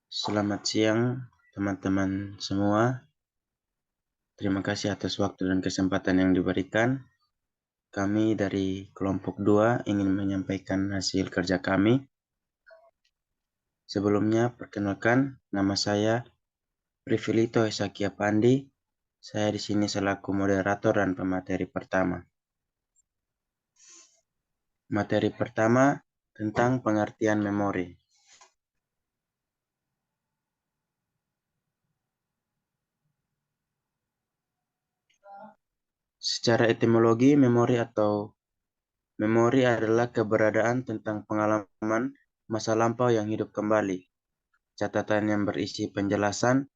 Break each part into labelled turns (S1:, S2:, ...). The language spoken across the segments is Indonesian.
S1: Selamat siang teman-teman semua. Terima kasih atas waktu dan kesempatan yang diberikan. Kami dari kelompok 2 ingin menyampaikan hasil kerja kami. Sebelumnya, perkenalkan, nama saya Privilito Hesakia Pandi. Saya di sini selaku moderator dan pemateri pertama. Materi pertama tentang pengertian memori. Secara etimologi, memori adalah keberadaan tentang pengalaman masa lampau yang hidup kembali. Catatan yang berisi penjelasan,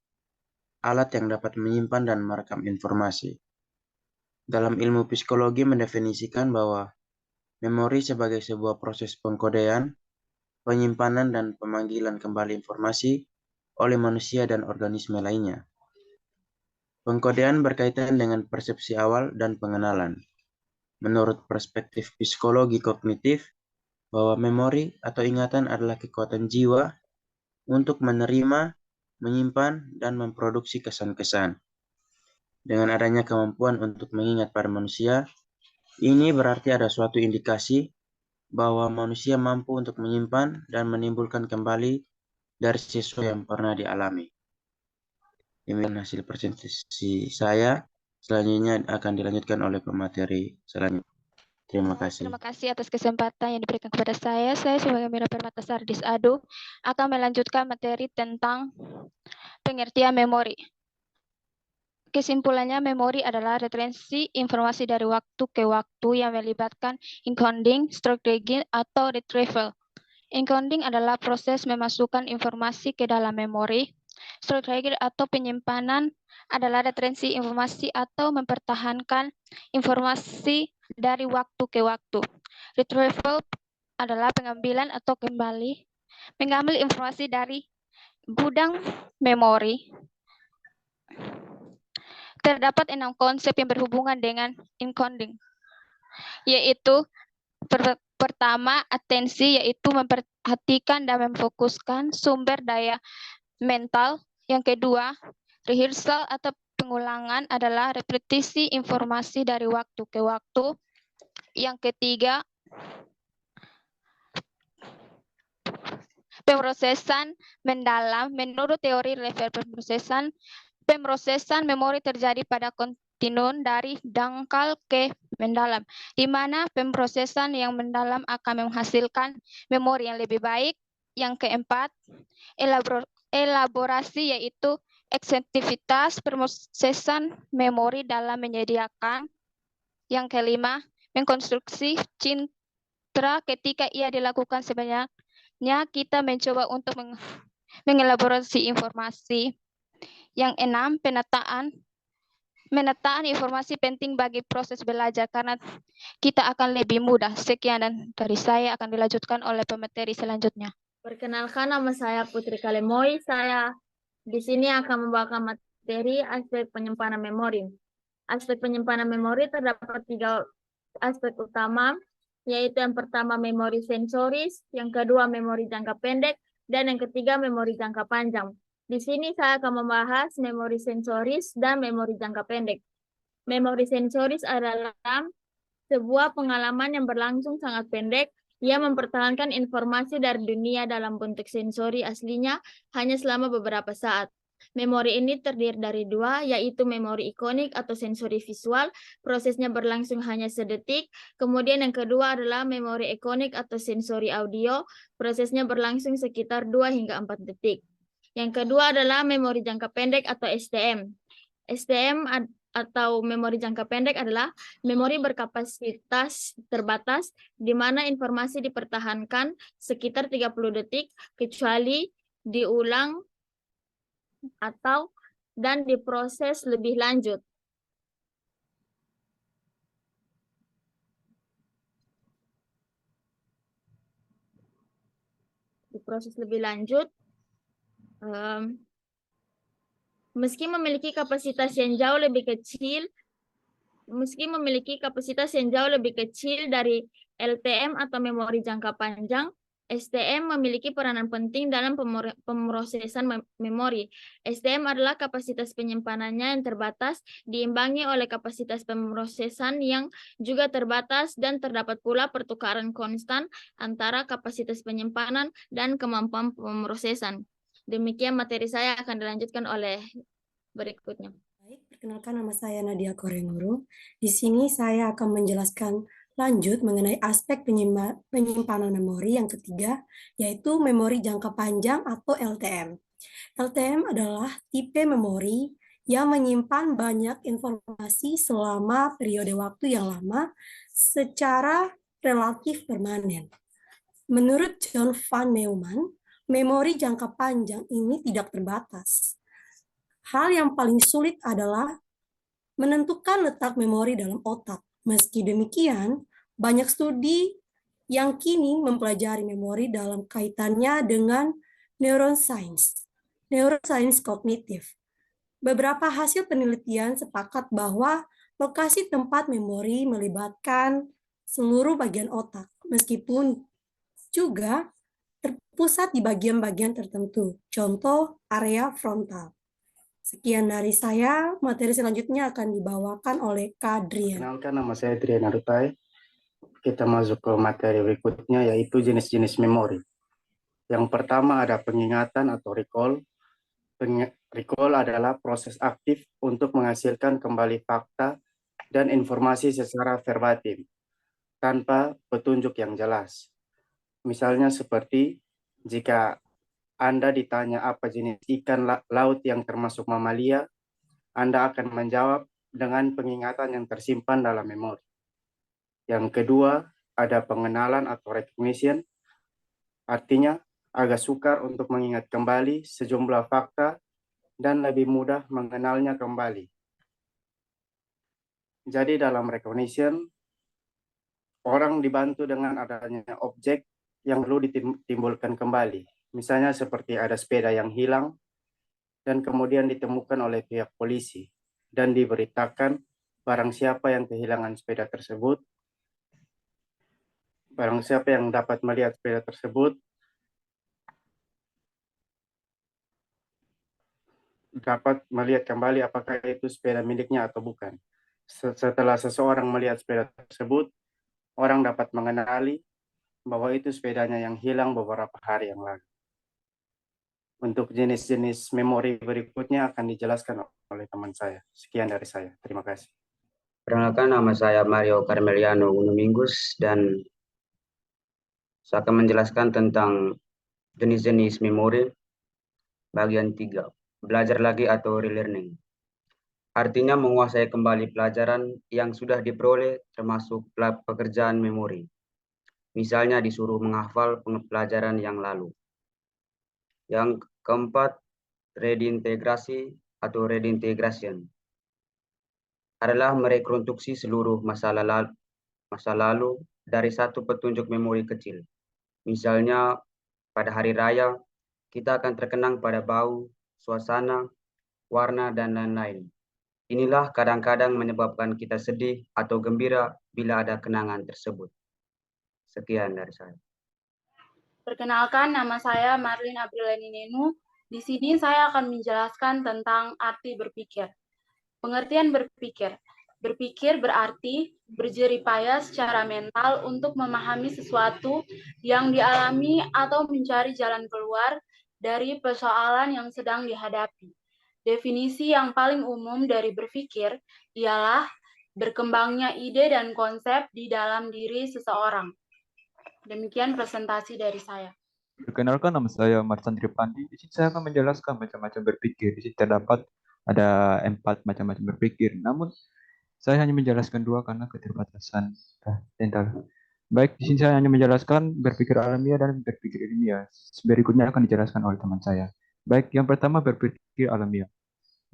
S1: alat yang dapat menyimpan dan merekam informasi. Dalam ilmu psikologi mendefinisikan bahwa memori sebagai sebuah proses pengkodean, penyimpanan dan pemanggilan kembali informasi oleh manusia dan organisme lainnya. Pengkodean berkaitan dengan persepsi awal dan pengenalan. Menurut perspektif psikologi kognitif, bahwa memori atau ingatan adalah kekuatan jiwa untuk menerima, menyimpan, dan memproduksi kesan-kesan. Dengan adanya kemampuan untuk mengingat pada manusia, ini berarti ada suatu indikasi bahwa manusia mampu untuk menyimpan dan menimbulkan kembali dari sesuatu yang pernah dialami. Demikian hasil presentasi saya. Selanjutnya akan dilanjutkan oleh pemateri selanjutnya. Terima kasih.
S2: Terima kasih atas kesempatan yang diberikan kepada saya. Saya sebagai Mira Permatasari Disado akan melanjutkan materi tentang pengertian memori. Kesimpulannya, memori adalah retensi informasi dari waktu ke waktu yang melibatkan encoding, strategi, atau retrieval. Encoding adalah proses memasukkan informasi ke dalam memori. Strategi atau penyimpanan adalah retensi informasi atau mempertahankan informasi dari waktu ke waktu. Retrieval adalah pengambilan atau kembali mengambil informasi dari gudang memori. Terdapat 6 konsep yang berhubungan dengan encoding, yaitu pertama, atensi, yaitu memperhatikan dan memfokuskan sumber daya mental. Yang kedua, rehearsal atau pengulangan adalah repetisi informasi dari waktu ke waktu. Yang ketiga, pemrosesan mendalam. Menurut teori level pemrosesan memori terjadi pada kontinum dari dangkal ke mendalam, di mana pemrosesan yang mendalam akan menghasilkan memori yang lebih baik. Yang keempat, elaborasi, yaitu eksekutivitas pemrosesan memori dalam menyediakan. Yang kelima, mengkonstruksi citra ketika ia dilakukan sebenarnya kita mencoba untuk mengelaborasi informasi. Yang enam, menataan informasi penting bagi proses belajar karena kita akan lebih mudah. Sekian dan dari saya akan dilanjutkan oleh pemateri selanjutnya.
S3: Perkenalkan, nama saya Putri Kalemoy. Saya di sini akan membawakan materi aspek penyimpanan memori. Aspek penyimpanan memori terdapat 3 aspek utama, yaitu yang pertama memori sensoris, yang kedua memori jangka pendek, dan yang ketiga memori jangka panjang. Di sini saya akan membahas memori sensoris dan memori jangka pendek. Memori sensoris adalah sebuah pengalaman yang berlangsung sangat pendek. Ia mempertahankan informasi dari dunia dalam bentuk sensori aslinya hanya selama beberapa saat. Memori ini terdiri dari 2, yaitu memori ikonik atau sensori visual. Prosesnya berlangsung hanya sedetik. Kemudian yang kedua adalah memori ikonik atau sensori audio. Prosesnya berlangsung sekitar 2 hingga 4 detik. Yang kedua adalah memori jangka pendek atau STM. STM atau memori jangka pendek adalah memori berkapasitas terbatas di mana informasi dipertahankan sekitar 30 detik kecuali diulang atau dan diproses lebih lanjut. Diproses lebih lanjut. Meski memiliki kapasitas yang jauh lebih kecil meski memiliki kapasitas yang jauh lebih kecil dari LTM atau memori jangka panjang, STM memiliki peranan penting dalam pemrosesan memori. STM adalah kapasitas penyimpanannya yang terbatas, diimbangi oleh kapasitas pemrosesan yang juga terbatas, dan terdapat pula pertukaran konstan antara kapasitas penyimpanan dan kemampuan pemrosesan. Demikian materi saya akan dilanjutkan oleh berikutnya.
S4: Baik, perkenalkan nama saya Nadia Korenguru. Di sini saya akan menjelaskan lanjut mengenai aspek penyimpanan memori yang ketiga, yaitu memori jangka panjang atau LTM. LTM adalah tipe memori yang menyimpan banyak informasi selama periode waktu yang lama secara relatif permanen. Menurut John van Neumann, memori jangka panjang ini tidak terbatas. Hal yang paling sulit adalah menentukan letak memori dalam otak. Meski demikian, banyak studi yang kini mempelajari memori dalam kaitannya dengan neuroscience kognitif. Beberapa hasil penelitian sepakat bahwa lokasi tempat memori melibatkan seluruh bagian otak, meskipun juga terpusat di bagian-bagian tertentu, contoh area frontal. Sekian dari saya, materi selanjutnya akan dibawakan oleh Kak Drian.
S5: Kenalkan, nama saya Drian Arutai. Kita masuk ke materi berikutnya, yaitu jenis-jenis memori. Yang pertama ada pengingatan atau recall. Recall adalah proses aktif untuk menghasilkan kembali fakta dan informasi secara verbatim, tanpa petunjuk yang jelas. Misalnya seperti jika Anda ditanya apa jenis ikan laut yang termasuk mamalia, Anda akan menjawab dengan pengingatan yang tersimpan dalam memori. Yang kedua, ada pengenalan atau recognition, artinya agak sukar untuk mengingat kembali sejumlah fakta dan lebih mudah mengenalnya kembali. Jadi dalam recognition, orang dibantu dengan adanya objek yang perlu ditimbulkan kembali. Misalnya seperti ada sepeda yang hilang dan kemudian ditemukan oleh pihak polisi dan diberitakan barang siapa yang kehilangan sepeda tersebut, barang siapa yang dapat melihat sepeda tersebut dapat melihat kembali apakah itu sepeda miliknya atau bukan. Setelah seseorang melihat sepeda tersebut, orang dapat mengenali bahwa itu sepedanya yang hilang beberapa hari yang lalu. Untuk jenis-jenis memori berikutnya akan dijelaskan oleh teman saya. Sekian dari saya. Terima kasih.
S6: Perkenalkan, nama saya Mario Carmeliano Unumingus dan saya akan menjelaskan tentang jenis-jenis memori bagian 3, belajar lagi atau relearning. Artinya menguasai kembali pelajaran yang sudah diperoleh termasuk pekerjaan memori. Misalnya disuruh menghafal pelajaran yang lalu. Yang keempat, redintegrasi atau redintegration adalah merekonstruksi seluruh masa lalu dari satu petunjuk memori kecil. Misalnya pada hari raya, kita akan terkenang pada bau, suasana, warna, dan lain-lain. Inilah kadang-kadang menyebabkan kita sedih atau gembira bila ada kenangan tersebut. Sekian dari saya.
S7: Perkenalkan, nama saya Marlin Aprileni Nenu. Di sini saya akan menjelaskan tentang arti berpikir. Pengertian berpikir. Berpikir berarti berjeripaya secara mental untuk memahami sesuatu yang dialami atau mencari jalan keluar dari persoalan yang sedang dihadapi. Definisi yang paling umum dari berpikir ialah berkembangnya ide dan konsep di dalam diri seseorang. Demikian presentasi dari saya.
S8: Perkenalkan, nama saya Marsan Tripandi. Di sini saya akan menjelaskan macam-macam berpikir. Di sini terdapat ada 4 macam-macam berpikir. Namun saya hanya menjelaskan 2 karena keterbatasan mental. Baik, di sini saya hanya menjelaskan berpikir alamiah dan berpikir ilmiah. Berikutnya akan dijelaskan oleh teman saya. Baik, yang pertama berpikir alamiah.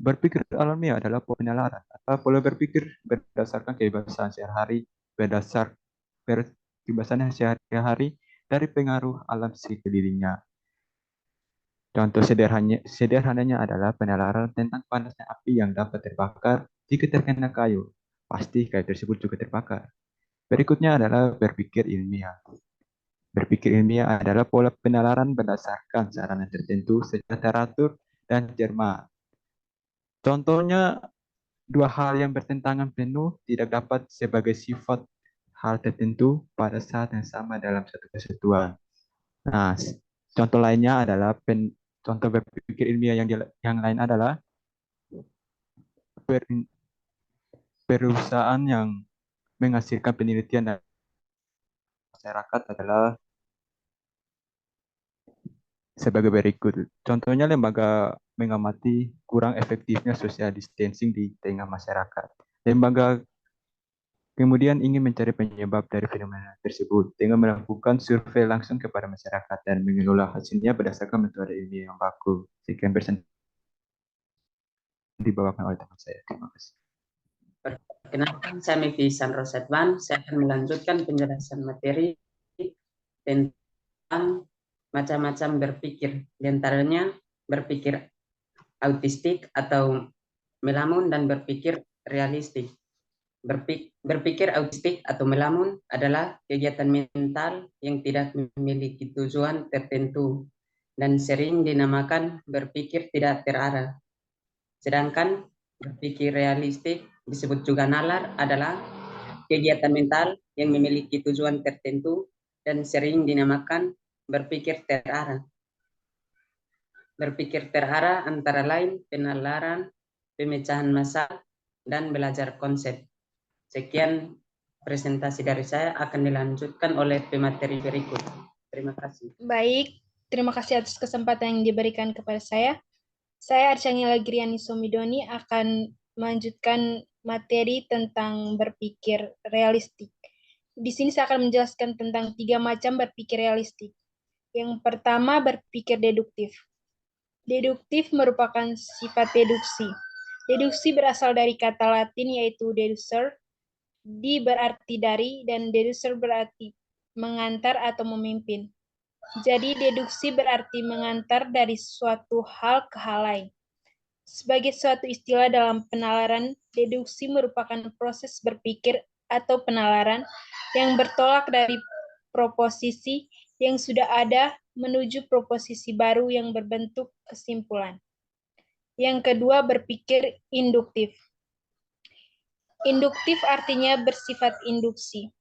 S8: Berpikir alamiah adalah penalaran atau pola berpikir berdasarkan kebiasaan sehari-hari, kebiasaan sehari-hari dari pengaruh alam sekelilingnya. Contoh sederhananya adalah penalaran tentang panasnya api yang dapat terbakar jika terkena kayu. pasti gaya tersebut juga terbakar. Berikutnya adalah berpikir ilmiah. Berpikir ilmiah adalah pola penalaran berdasarkan sarana tertentu secara teratur dan cermat. Contohnya, dua hal yang bertentangan penuh tidak dapat sebagai sifat hal tertentu pada saat yang sama dalam satu kesatuan. Nah, contoh lainnya adalah contoh berpikir ilmiah yang lain adalah perusahaan yang menghasilkan penelitian dan masyarakat adalah sebagai berikut. Contohnya, lembaga mengamati kurang efektifnya social distancing di tengah masyarakat. Lembaga kemudian ingin mencari penyebab dari fenomena tersebut dengan melakukan survei langsung kepada masyarakat dan mengelola hasilnya berdasarkan metode ilmiah yang baku. Sekian presentasi dibawakan oleh teman saya. Terima kasih.
S9: Perkenalkan, saya Mevi Sandro Setban. Saya akan melanjutkan penjelasan materi tentang macam-macam berpikir, di antaranya berpikir autistik atau melamun dan berpikir realistik. Berpikir autistik atau melamun adalah kegiatan mental yang tidak memiliki tujuan tertentu dan sering dinamakan berpikir tidak terarah. Sedangkan berpikir realistik disebut juga nalar adalah kegiatan mental yang memiliki tujuan tertentu dan sering dinamakan berpikir terarah. Berpikir terarah antara lain penalaran, pemecahan masalah, dan belajar konsep. Sekian presentasi dari saya, akan dilanjutkan oleh pemateri berikut. Terima kasih.
S10: Baik, terima kasih atas kesempatan yang diberikan kepada saya. Saya Arcangela Griani Somidoni akan melanjutkan materi tentang berpikir realistik. Di sini saya akan menjelaskan tentang 3 macam berpikir realistik. Yang pertama, berpikir deduktif. Deduktif merupakan sifat deduksi. Deduksi berasal dari kata Latin yaitu deducer, di berarti dari, dan deducer berarti mengantar atau memimpin. Jadi deduksi berarti mengantar dari suatu hal ke hal lain. Sebagai suatu istilah dalam penalaran, deduksi merupakan proses berpikir atau penalaran yang bertolak dari proposisi yang sudah ada menuju proposisi baru yang berbentuk kesimpulan. Yang kedua, berpikir induktif. Induktif artinya bersifat induksi.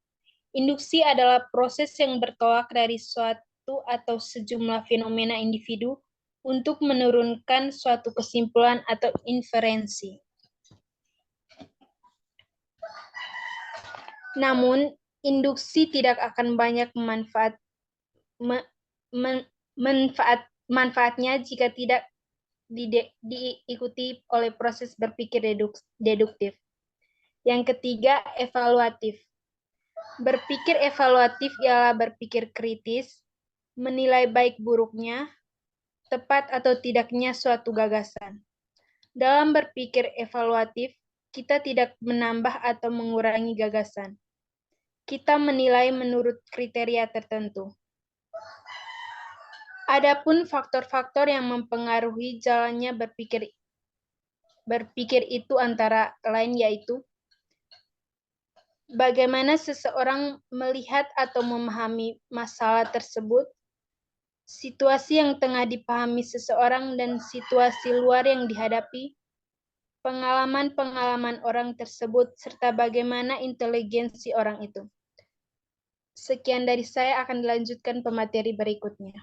S10: Induksi adalah proses yang bertolak dari suatu atau sejumlah fenomena individu untuk menurunkan suatu kesimpulan atau inferensi. Namun, induksi tidak akan banyak manfaatnya jika tidak diikuti oleh proses berpikir deduktif. Yang ketiga, evaluatif. Berpikir evaluatif ialah berpikir kritis, menilai baik buruknya, tepat atau tidaknya suatu gagasan. Dalam berpikir evaluatif, kita tidak menambah atau mengurangi gagasan. Kita menilai menurut kriteria tertentu. Adapun faktor-faktor yang mempengaruhi jalannya berpikir itu antara lain yaitu bagaimana seseorang melihat atau memahami masalah tersebut, situasi yang tengah dipahami seseorang dan situasi luar yang dihadapi, pengalaman-pengalaman orang tersebut, serta bagaimana inteligensi orang itu. Sekian dari saya, akan dilanjutkan pemateri berikutnya.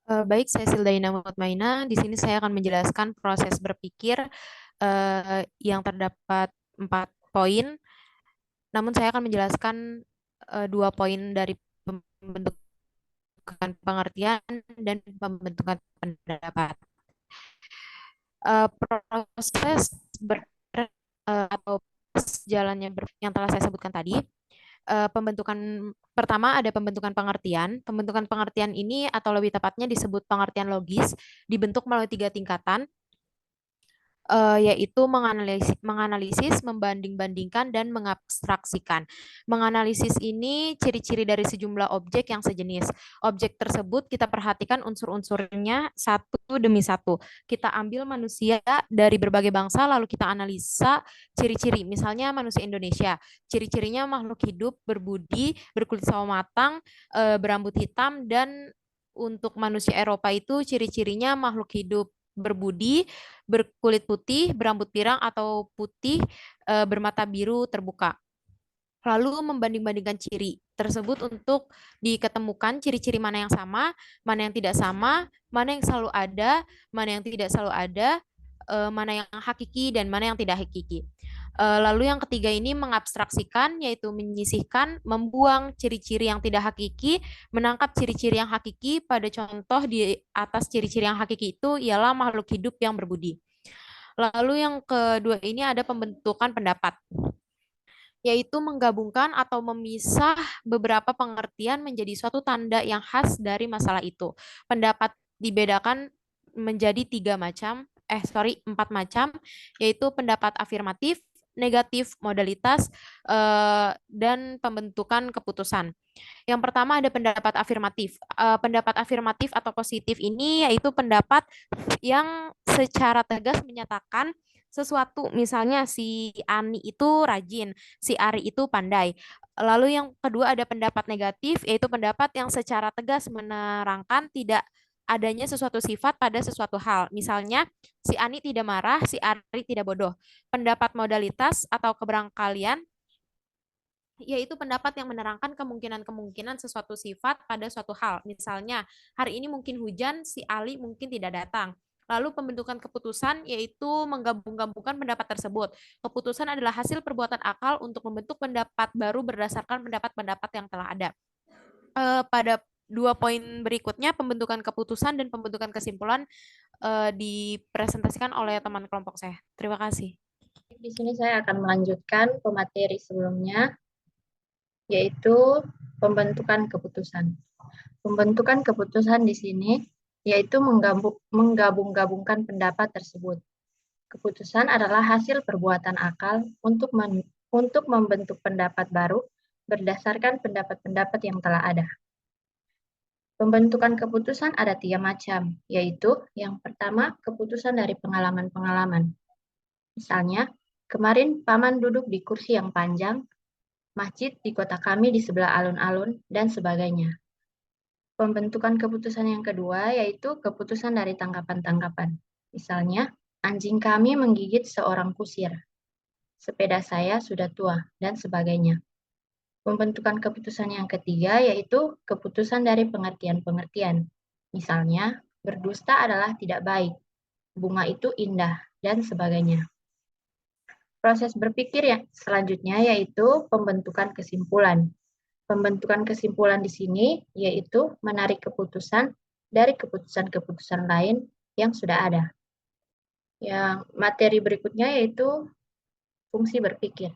S11: Baik, saya Sildaina Mutmaina. Di sini saya akan menjelaskan proses berpikir yang terdapat 4 poin. Namun saya akan menjelaskan 2 poin dari pembentukan pengertian dan pembentukan pendapat. Proses atau jalannya yang telah saya sebutkan tadi. Pembentukan pertama ada pembentukan pengertian. Pembentukan pengertian ini atau lebih tepatnya disebut pengertian logis, dibentuk melalui 3 tingkatan. yaitu menganalisis, membanding-bandingkan, dan mengabstraksikan. Menganalisis ini ciri-ciri dari sejumlah objek yang sejenis. Objek tersebut kita perhatikan unsur-unsurnya satu demi satu. Kita ambil manusia dari berbagai bangsa, lalu kita analisa ciri-ciri. Misalnya manusia Indonesia, ciri-cirinya makhluk hidup, berbudi, berkulit sawo matang, berambut hitam, dan untuk manusia Eropa itu ciri-cirinya makhluk hidup berbudi, berkulit putih, berambut pirang atau putih, bermata biru terbuka. Lalu membanding-bandingkan ciri tersebut untuk diketemukan ciri-ciri mana yang sama, mana yang tidak sama, mana yang selalu ada, mana yang tidak selalu ada, mana yang hakiki dan mana yang tidak hakiki. Lalu yang ketiga ini mengabstraksikan, yaitu menyisihkan, membuang ciri-ciri yang tidak hakiki, menangkap ciri-ciri yang hakiki. Pada contoh di atas ciri-ciri yang hakiki itu ialah makhluk hidup yang berbudi. Lalu yang kedua ini ada pembentukan pendapat, yaitu menggabungkan atau memisah beberapa pengertian menjadi suatu tanda yang khas dari masalah itu. Pendapat dibedakan menjadi 4 macam, yaitu pendapat afirmatif, negatif, modalitas, dan pembentukan keputusan. Yang pertama ada pendapat afirmatif. Pendapat afirmatif atau positif ini yaitu pendapat yang secara tegas menyatakan sesuatu. Misalnya si Ani itu rajin, si Ari itu pandai. Lalu yang kedua ada pendapat negatif, yaitu pendapat yang secara tegas menerangkan tidak adanya sesuatu sifat pada sesuatu hal. Misalnya, si Ani tidak marah, si Ari tidak bodoh. Pendapat modalitas atau keberangkalian, yaitu pendapat yang menerangkan kemungkinan-kemungkinan sesuatu sifat pada suatu hal. Misalnya, hari ini mungkin hujan, si Ali mungkin tidak datang. Lalu pembentukan keputusan, yaitu menggabung-gabungkan pendapat tersebut. Keputusan adalah hasil perbuatan akal untuk membentuk pendapat baru berdasarkan pendapat-pendapat yang telah ada. Pada 2 poin berikutnya, pembentukan keputusan dan pembentukan kesimpulan dipresentasikan oleh teman kelompok saya. Terima kasih.
S3: Di sini saya akan melanjutkan pemateri sebelumnya, yaitu pembentukan keputusan. Pembentukan keputusan di sini yaitu menggabung-gabungkan pendapat tersebut. Keputusan adalah hasil perbuatan akal untuk membentuk pendapat baru berdasarkan pendapat-pendapat yang telah ada. Pembentukan keputusan ada 3 macam, yaitu yang pertama keputusan dari pengalaman-pengalaman. Misalnya, kemarin paman duduk di kursi yang panjang, masjid di kota kami di sebelah alun-alun, dan sebagainya. Pembentukan keputusan yang kedua yaitu keputusan dari tanggapan-tanggapan. Misalnya, anjing kami menggigit seorang kusir, sepeda saya sudah tua, dan sebagainya. Pembentukan keputusan yang ketiga yaitu keputusan dari pengertian-pengertian. Misalnya, berdusta adalah tidak baik, bunga itu indah, dan sebagainya. Proses berpikir yang selanjutnya yaitu pembentukan kesimpulan. Pembentukan kesimpulan di sini yaitu menarik keputusan dari keputusan-keputusan lain yang sudah ada. Yang materi berikutnya yaitu fungsi berpikir.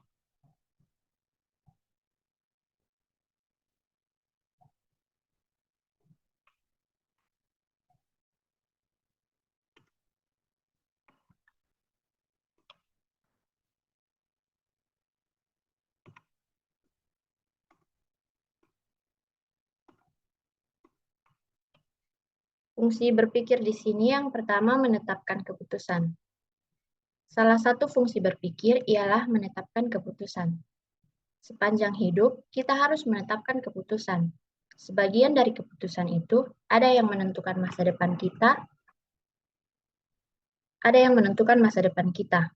S3: Fungsi berpikir di sini yang pertama menetapkan keputusan. Salah satu fungsi berpikir ialah menetapkan keputusan. Sepanjang hidup, kita harus menetapkan keputusan. Sebagian dari keputusan itu ada yang menentukan masa depan kita, ada yang menentukan masa depan kita.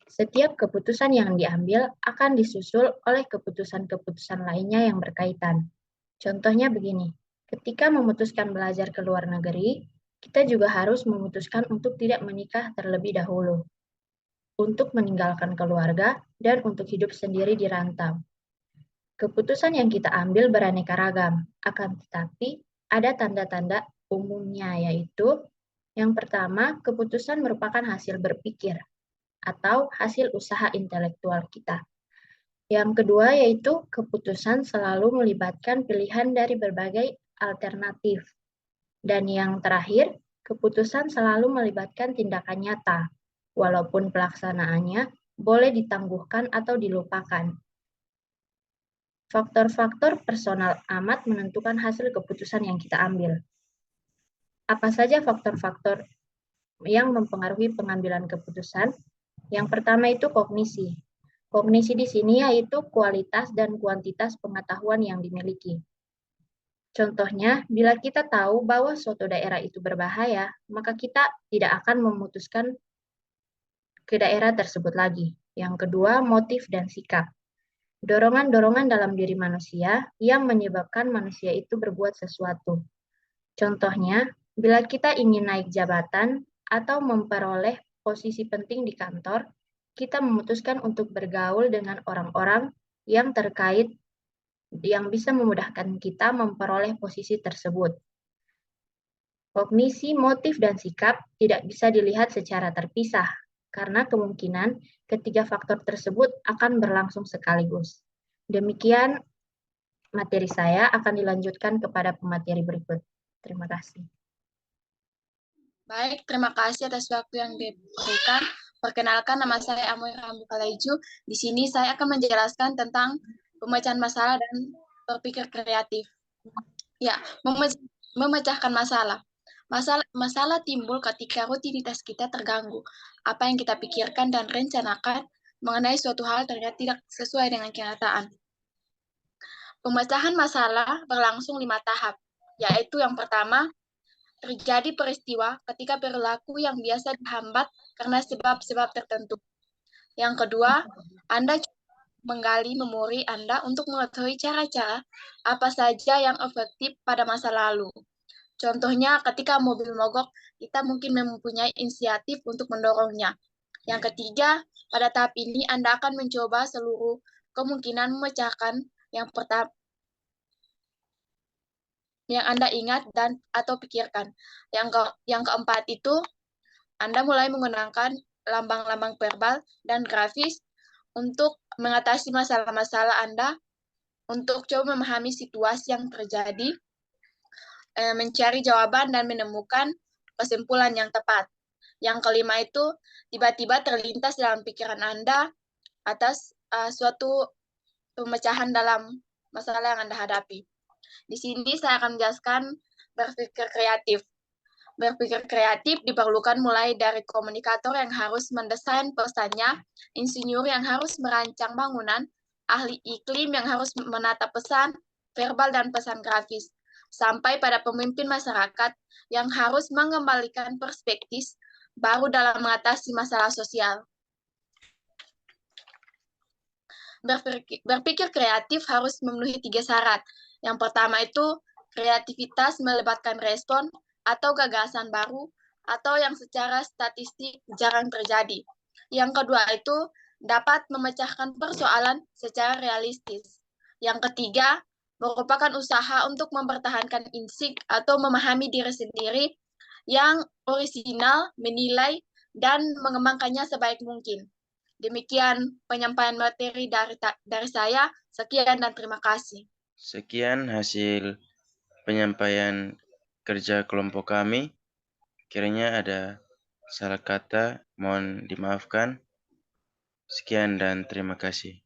S3: Setiap keputusan yang diambil akan disusul oleh keputusan-keputusan lainnya yang berkaitan. Contohnya begini. Ketika memutuskan belajar ke luar negeri, kita juga harus memutuskan untuk tidak menikah terlebih dahulu, untuk meninggalkan keluarga, dan untuk hidup sendiri di rantau. Keputusan yang kita ambil beraneka ragam, akan tetapi ada tanda-tanda umumnya, yaitu yang pertama, keputusan merupakan hasil berpikir atau hasil usaha intelektual kita. Yang kedua, yaitu keputusan selalu melibatkan pilihan dari berbagai alternatif. Dan yang terakhir, keputusan selalu melibatkan tindakan nyata, walaupun pelaksanaannya boleh ditangguhkan atau dilupakan. Faktor-faktor personal amat menentukan hasil keputusan yang kita ambil. Apa saja faktor-faktor yang mempengaruhi pengambilan keputusan? Yang pertama itu kognisi. Kognisi di sini yaitu kualitas dan kuantitas pengetahuan yang dimiliki. Contohnya, bila kita tahu bahwa suatu daerah itu berbahaya, maka kita tidak akan memutuskan ke daerah tersebut lagi. Yang kedua, motif dan sikap. Dorongan-dorongan dalam diri manusia yang menyebabkan manusia itu berbuat sesuatu. Contohnya, bila kita ingin naik jabatan atau memperoleh posisi penting di kantor, kita memutuskan untuk bergaul dengan orang-orang yang terkait yang bisa memudahkan kita memperoleh posisi tersebut. Kognisi, motif, dan sikap tidak bisa dilihat secara terpisah, karena kemungkinan ketiga faktor tersebut akan berlangsung sekaligus. Demikian materi saya, akan dilanjutkan kepada pemateri berikut. Terima kasih.
S7: Baik, terima kasih atas waktu yang diberikan. Perkenalkan, nama saya Amoy Rambu Kalaiju. Di sini saya akan menjelaskan tentang pemecahan masalah dan berpikir kreatif. Ya, memecahkan masalah. Masalah timbul ketika rutinitas kita terganggu. Apa yang kita pikirkan dan rencanakan mengenai suatu hal ternyata tidak sesuai dengan kenyataan. Pemecahan masalah berlangsung 5 tahap, yaitu yang pertama, terjadi peristiwa ketika perilaku yang biasa dihambat karena sebab-sebab tertentu. Yang kedua, Anda menggali memori Anda untuk mengetahui cara-cara apa saja yang efektif pada masa lalu. Contohnya, ketika mobil mogok, kita mungkin mempunyai inisiatif untuk mendorongnya. Yang ketiga, pada tahap ini Anda akan mencoba seluruh kemungkinan memecahkan yang pertama yang Anda ingat dan atau pikirkan. Yang keempat itu, Anda mulai menggunakan lambang-lambang verbal dan grafis untuk mengatasi masalah-masalah Anda, untuk coba memahami situasi yang terjadi, mencari jawaban dan menemukan kesimpulan yang tepat. Yang kelima itu, tiba-tiba terlintas dalam pikiran Anda atas suatu pemecahan dalam masalah yang Anda hadapi. Di sini saya akan menjelaskan berpikir kreatif. Berpikir kreatif diperlukan mulai dari komunikator yang harus mendesain pesannya, insinyur yang harus merancang bangunan, ahli iklim yang harus menata pesan verbal dan pesan grafis, sampai pada pemimpin masyarakat yang harus mengembalikan perspektif baru dalam mengatasi masalah sosial. Berpikir kreatif harus memenuhi 3 syarat. Yang pertama itu, kreativitas melibatkan respon atau gagasan baru, atau yang secara statistik jarang terjadi. Yang kedua itu, dapat memecahkan persoalan secara realistis. Yang ketiga, merupakan usaha untuk mempertahankan insting atau memahami diri sendiri yang orisinal, menilai, dan mengembangkannya sebaik mungkin. Demikian penyampaian materi dari saya. Sekian dan terima kasih.
S1: Sekian hasil penyampaian kerja kelompok kami. Kiranya ada salah kata, mohon dimaafkan. Sekian dan terima kasih.